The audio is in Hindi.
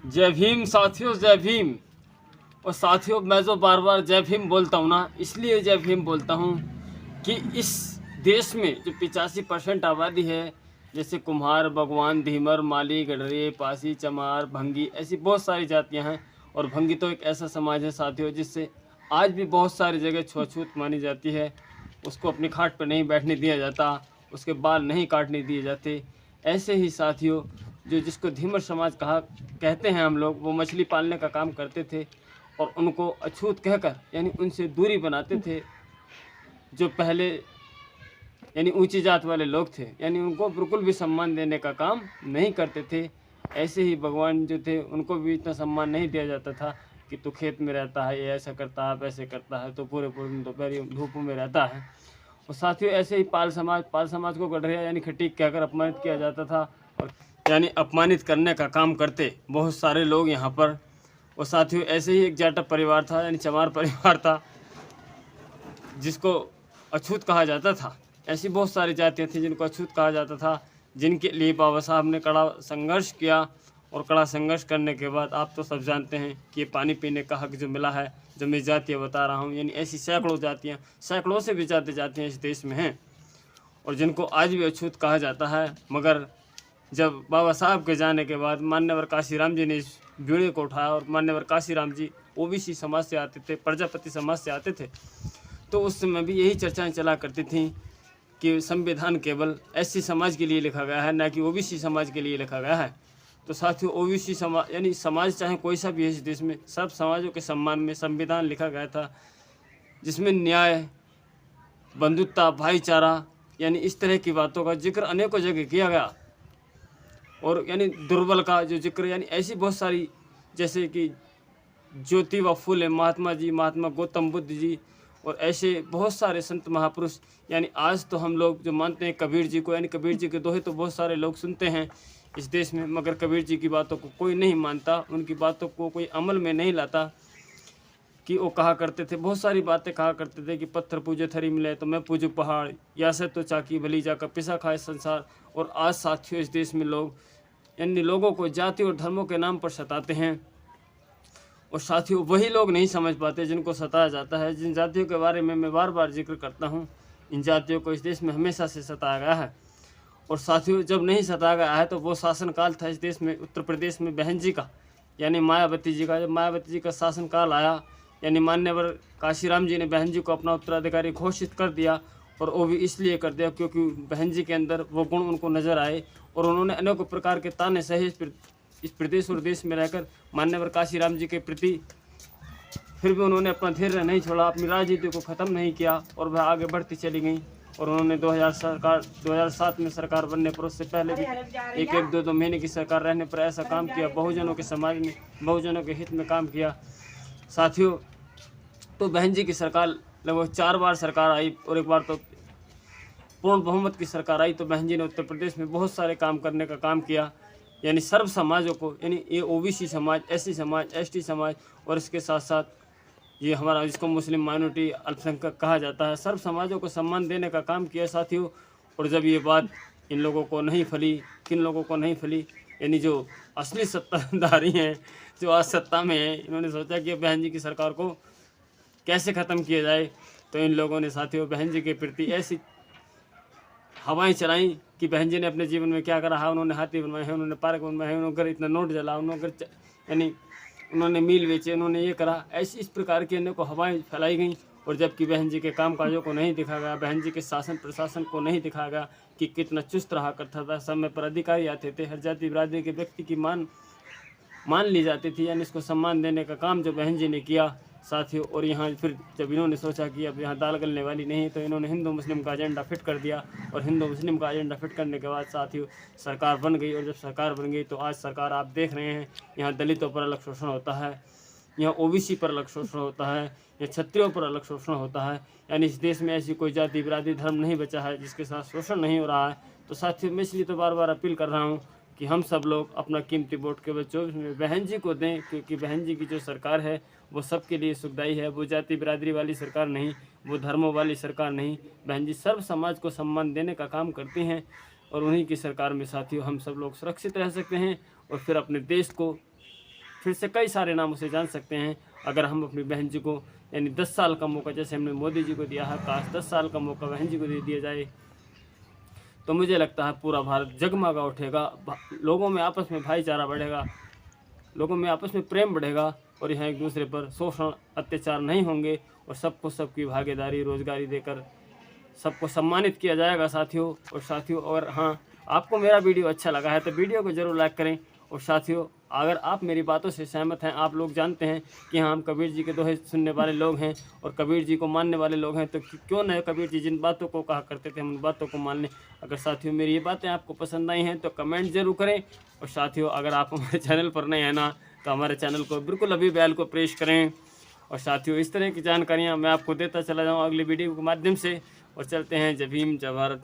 जय भीम साथियों, जय भीम। और साथियों, मैं जो बार बार जय भीम बोलता हूँ ना, इसलिए जय भीम बोलता हूँ कि इस देश में जो 85% आबादी है, जैसे कुम्हार, भगवान, धीमर, माली, गडरे, पासी, चमार, भंगी, ऐसी बहुत सारी जातियाँ हैं। और भंगी तो एक ऐसा समाज है साथियों, जिससे आज भी बहुत सारी जगह छुआछूत मानी जाती है। उसको अपनी खाट पर नहीं बैठने दिया जाता, उसके बाल नहीं काटने दिए जाते। ऐसे ही साथियों, जो जिसको धीमर समाज कहते हैं हम लोग, वो मछली पालने का काम करते थे और उनको अछूत कहकर यानी उनसे दूरी बनाते थे। जो पहले यानी ऊंची जात वाले लोग थे, यानी उनको बिल्कुल भी सम्मान देने का काम नहीं करते थे। ऐसे ही भगवान जो थे, उनको भी इतना सम्मान नहीं दिया जाता था कि तू खेत में रहता है, ये ऐसा करता है, वैसे करता है, तो पूरे पूरे दिन दोपहर धूप में रहता है। और साथियों, ऐसे ही पाल समाज को गडरिया यानी खटीक कहकर अपमानित किया जाता था। और यानी अपमानित करने का काम करते बहुत सारे लोग यहाँ पर। और साथियों, ऐसे ही एक जाटव परिवार था, यानी चमार परिवार था, जिसको अछूत कहा जाता था। ऐसी बहुत सारी जातियाँ थी जिनको अछूत कहा जाता था, जिनके लिए बाबा साहब ने कड़ा संघर्ष किया। और कड़ा संघर्ष करने के बाद आप तो सब जानते हैं कि ये पानी पीने का हक जो मिला है, जो मैं जातियाँ बता रहा हूँ, यानी ऐसी सैकड़ों जातियाँ, सैकड़ों से भी ज़्यादा जातियाँ इस देश में हैं और जिनको आज भी अछूत कहा जाता है। मगर जब बाबा साहब के जाने के बाद मान्यवर काशीराम जी ने इस बीड़े को उठाया, और मान्यवर काशीराम जी ओबीसी समाज से आते थे, प्रजापति समाज से आते थे, तो उस समय भी यही चर्चाएं चला करती थीं कि संविधान केवल एससी समाज के लिए लिखा गया है, ना कि ओबीसी समाज के लिए लिखा गया है। तो साथियों, ओबीसी समाज यानी समाज चाहे कोई सा भी है इस देश में, सब समाजों के सम्मान में संविधान लिखा गया था, जिसमें न्याय, बंधुत्व, भाईचारा, यानी इस तरह की बातों का जिक्र अनेकों जगह किया गया। और यानी दुर्बल का जो जिक्र, यानी ऐसी बहुत सारी, जैसे कि ज्योतिबा फूले, महात्मा जी, महात्मा गौतम बुद्ध जी, और ऐसे बहुत सारे संत महापुरुष। यानी आज तो हम लोग जो मानते हैं कबीर जी को, यानी कबीर जी के दोहे तो बहुत सारे लोग सुनते हैं इस देश में, मगर कबीर जी की बातों को कोई नहीं मानता, उनकी बातों को कोई अमल में नहीं लाता। कि वो कहा करते थे, बहुत सारी बातें कहा करते थे कि पत्थर पूजे थरी मिले तो मैं पूजू पहाड़, या से तो चाकी भली जाकर पिसा खाए संसार। और आज साथियों, इस देश में लोग यानी लोगों को जाति और धर्मों के नाम पर सताते हैं। और साथियों, वही लोग नहीं समझ पाते जिनको सताया जाता है। जिन जातियों के बारे में मैं बार बार जिक्र करता हूँ, इन जातियों को इस देश में हमेशा से सताया गया है। और साथियों, जब नहीं सताया गया है तो वो शासनकाल था इस देश में, उत्तर प्रदेश में बहन जी का, यानी मायावती जी का। जब मायावती जी का शासनकाल आया, यानी मान्यवर काशीराम जी ने बहन जी को अपना उत्तराधिकारी घोषित कर दिया। और वो भी इसलिए कर दिया क्योंकि बहन जी के अंदर वो गुण उनको नज़र आए, और उन्होंने अनेकों प्रकार के ताने सहे इस प्रदेश और देश में रहकर मान्यवर काशीराम जी के प्रति। फिर भी उन्होंने अपना धैर्य नहीं छोड़ा, अपनी राजनीति को ख़त्म नहीं किया, और वह आगे बढ़ती चली गई। और उन्होंने 2007 में सरकार बनने पर, उससे पहले भी एक दो महीने की सरकार रहने पर ऐसा काम किया, बहुजनों के समाज में, बहुजनों के हित में काम किया। साथियों, तो बहन जी की सरकार लगभग 4 बार सरकार आई, और एक बार तो पूर्ण बहुमत की सरकार आई। तो बहन जी ने उत्तर प्रदेश में बहुत सारे काम करने का काम किया, यानी सर्व समाजों को, यानी ये ओबीसी समाज, एससी समाज, एसटी समाज, और इसके साथ साथ ये हमारा जिसको मुस्लिम माइनॉरिटी, अल्पसंख्यक कहा जाता है, सर्व समाजों को सम्मान देने का काम किया साथियों। और जब ये बात इन लोगों को नहीं फली, किन लोगों को नहीं फली, यानी जो असली सत्ताधारी हैं, जो आज सत्ता में है, इन्होंने सोचा कि बहन जी की सरकार को कैसे ख़त्म किया जाए। तो इन लोगों ने साथियों बहन जी के प्रति ऐसी हवाएं चलाई कि बहन जी ने अपने जीवन में क्या करा है। उन्होंने हाथी बनवाए हैं, उन्होंने पार्क बनवाए हैं, उन्होंने इतना नोट जला, उन्होंने यानी उन्होंने मील बेचे, उन्होंने ये करा। ऐसी इस प्रकार की अनेकों हवाएं फैलाई गई। और जबकि बहन जी के कामकाजों को नहीं दिखा गया, बहन जी के शासन प्रशासन को नहीं दिखा गया कि कितना चुस्त रहा करता था, समय पर अधिकारी आते थे, हर जाति बिरादरी के व्यक्ति की मान ली जाती थी, यानी इसको सम्मान देने का काम जो बहन जी ने किया साथियों। और यहाँ फिर जब इन्होंने सोचा कि अब यहाँ दाल गलने वाली नहीं, तो इन्होंने हिंदू मुस्लिम का एजेंडा फिट कर दिया। और हिंदू मुस्लिम का एजेंडा फिट करने के बाद साथियों सरकार बन गई। और जब सरकार बन गई तो आज सरकार आप देख रहे हैं, यहाँ दलितों पर अलग शोषण होता है, यहाँ ओबीसी पर अलग शोषण होता है, या क्षत्रियों पर अलग शोषण होता है। यानी इस देश में ऐसी कोई जाति बिरादरी धर्म नहीं बचा है जिसके साथ शोषण नहीं हो रहा है। तो साथियों, मैं इसलिए तो बार बार अपील कर रहा हूँ कि हम सब लोग अपना कीमती वोट केवल 24 में बहन जी को दें, क्योंकि बहन जी की जो सरकार है वो सबके लिए सुखदायी है। वो जाति बिरादरी वाली सरकार नहीं, वो धर्मों वाली सरकार नहीं। बहन जी सर्व समाज को सम्मान देने का काम करती हैं, और उन्हीं की सरकार में साथियों हम सब लोग सुरक्षित रह सकते हैं, और फिर अपने देश को फिर से कई सारे नामों से जान सकते हैं। अगर हम अपनी बहन जी को यानी 10 साल का मौका, जैसे हमने मोदी जी को दिया है, काश 10 साल का मौका बहन जी को दे दिया जाए तो मुझे लगता है पूरा भारत जगमगा उठेगा, लोगों में आपस में भाईचारा बढ़ेगा, लोगों में आपस में प्रेम बढ़ेगा और यहाँ एक दूसरे पर शोषण अत्याचार नहीं होंगे और सबको सबकी भागीदारी रोजगारी देकर सबको सम्मानित किया जाएगा साथियों। और साथियों, और हाँ, आपको मेरा वीडियो अच्छा लगा है तो वीडियो को ज़रूर लाइक करें। और साथियों, अगर आप मेरी बातों से सहमत हैं, आप लोग जानते हैं कि हाँ हम कबीर जी के दोहे सुनने वाले लोग हैं और कबीर जी को मानने वाले लोग हैं, तो क्यों न कबीर जी जिन बातों को कहा करते थे हम उन बातों को मान लें। अगर साथियों मेरी ये बातें आपको पसंद आई हैं तो कमेंट जरूर करें। और साथियों, अगर आप हमारे चैनल पर नए हैं ना तो हमारे चैनल को बिल्कुल अभी बेल को प्रेस करें। और साथियों, इस तरह की जानकारियाँ मैं आपको देता चला जाऊँ अगली वीडियो के माध्यम से। और चलते हैं। जय भीम, जय भारत।